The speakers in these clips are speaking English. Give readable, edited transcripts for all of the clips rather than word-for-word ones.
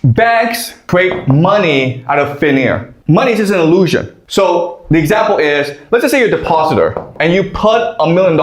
banks create money out of thin air. Money is just an illusion. So the example is, let's just say you're a depositor and you put $1 million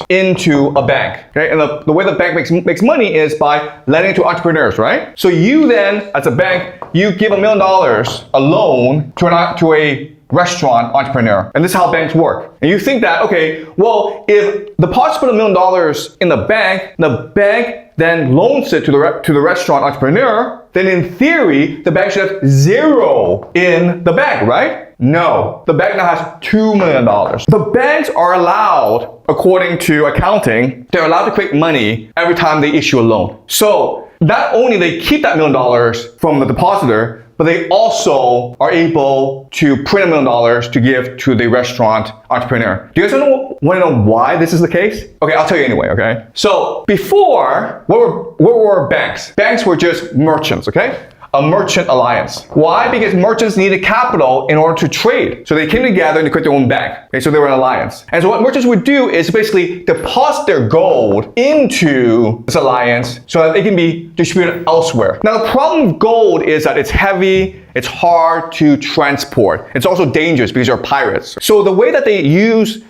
into a bank, okay? And the way the bank makes money is by lending to entrepreneurs, right? So you then, as a bank, you give $1 million a loan to a restaurant entrepreneur. And this is how banks work. And you think that, okay, well, if the depositor put $1 million in the bank then loans it to the restaurant entrepreneur, then in theory, the bank should have zero in the bank, right? No, the bank now has $2 million. The banks are allowed, according to accounting, they're allowed to create money every time they issue a loan. So not only they keep that $1 million from the depositor, but they also are able to print $1 million to give to the restaurant entrepreneur. Do you guys want to know why this is the case? Okay, I'll tell you anyway, okay? So before, what were banks? Banks were just merchants, okay? A merchant alliance. Why? Because merchants needed capital in order to trade. So they came together and they created their own bank. Okay, so they were an alliance. And so what merchants would do is basically deposit their gold into this alliance so that they can be distributed elsewhere. Now the problem with gold is that it's heavy, it's hard to transport. It's also dangerous because you're pirates. So the way that they use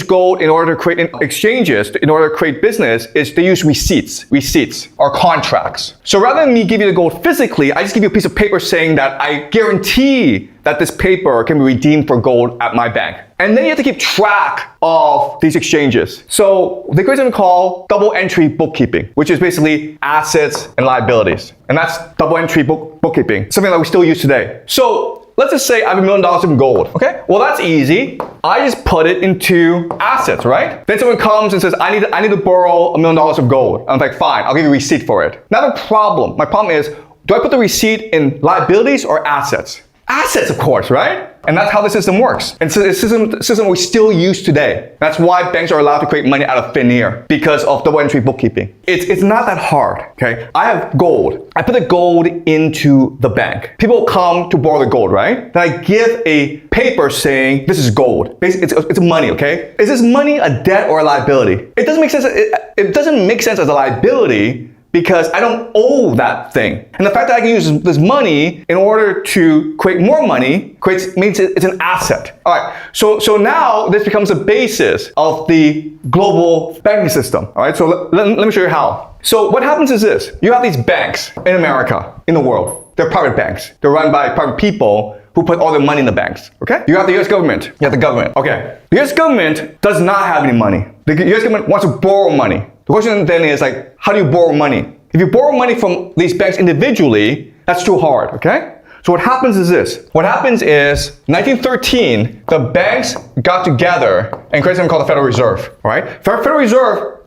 gold in order to create exchanges, in order to create business, is they use receipts or contracts. So rather than me give you the gold physically, I just give you a piece of paper saying that I guarantee that this paper can be redeemed for gold at my bank. And then you have to keep track of these exchanges. So they create something called double entry bookkeeping, which is basically assets and liabilities. And that's double entry bookkeeping, something that we still use today. So let's just say I have $1 million in gold, okay? Well, that's easy. I just put it into assets, right? Then someone comes and says, I need to borrow $1 million of gold. I'm like, fine, I'll give you a receipt for it. Now my problem is, do I put the receipt in liabilities or assets? Assets, of course, right? And that's how the system works. And so it's a system we still use today. That's why banks are allowed to create money out of thin air, because of double entry bookkeeping. It's not that hard, okay? I have gold. I put the gold into the bank. People come to borrow the gold, right? Then I give a paper saying this is gold. Basically, it's money, okay? Is this money a debt or a liability? It doesn't make sense. It doesn't make sense as a liability, because I don't owe that thing. And the fact that I can use this money in order to create more money means it's an asset. All right, so now this becomes the basis of the global banking system. All right, so let me show you how. So what happens is this. You have these banks in America, in the world. They're private banks. They're run by private people who put all their money in the banks, okay? You have the US government. You have the government, okay. The US government does not have any money. The US government wants to borrow money. The question then is like, how do you borrow money? If you borrow money from these banks individually, that's too hard, okay? So what happens is this. What happens is, 1913, the banks got together and created something called the Federal Reserve, all right? Federal Reserve,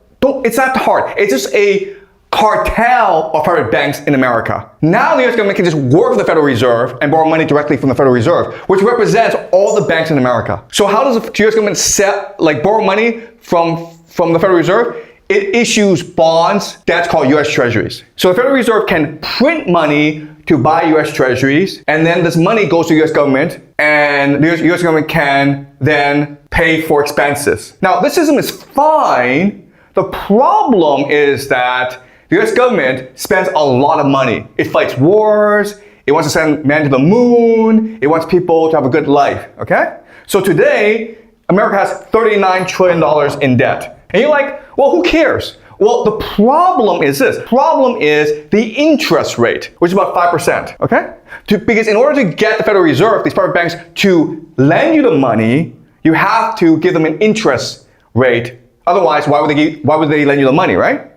it's not hard. It's just a cartel of private banks in America. Now the US government can just work with the Federal Reserve and borrow money directly from the Federal Reserve, which represents all the banks in America. So how does the US government borrow money from the Federal Reserve? It issues bonds, that's called US Treasuries. So the Federal Reserve can print money to buy US Treasuries, and then this money goes to the US government, and the US government can then pay for expenses. Now, this system is fine. The problem is that the US government spends a lot of money. It fights wars, it wants to send men to the moon, it wants people to have a good life, okay? So today, America has $39 trillion in debt. And you're like, well, who cares? Well, the problem is this. The problem is the interest rate, which is about 5%, okay? Because in order to get the Federal Reserve, these private banks, to lend you the money, you have to give them an interest rate. Otherwise, why would they lend you the money, right?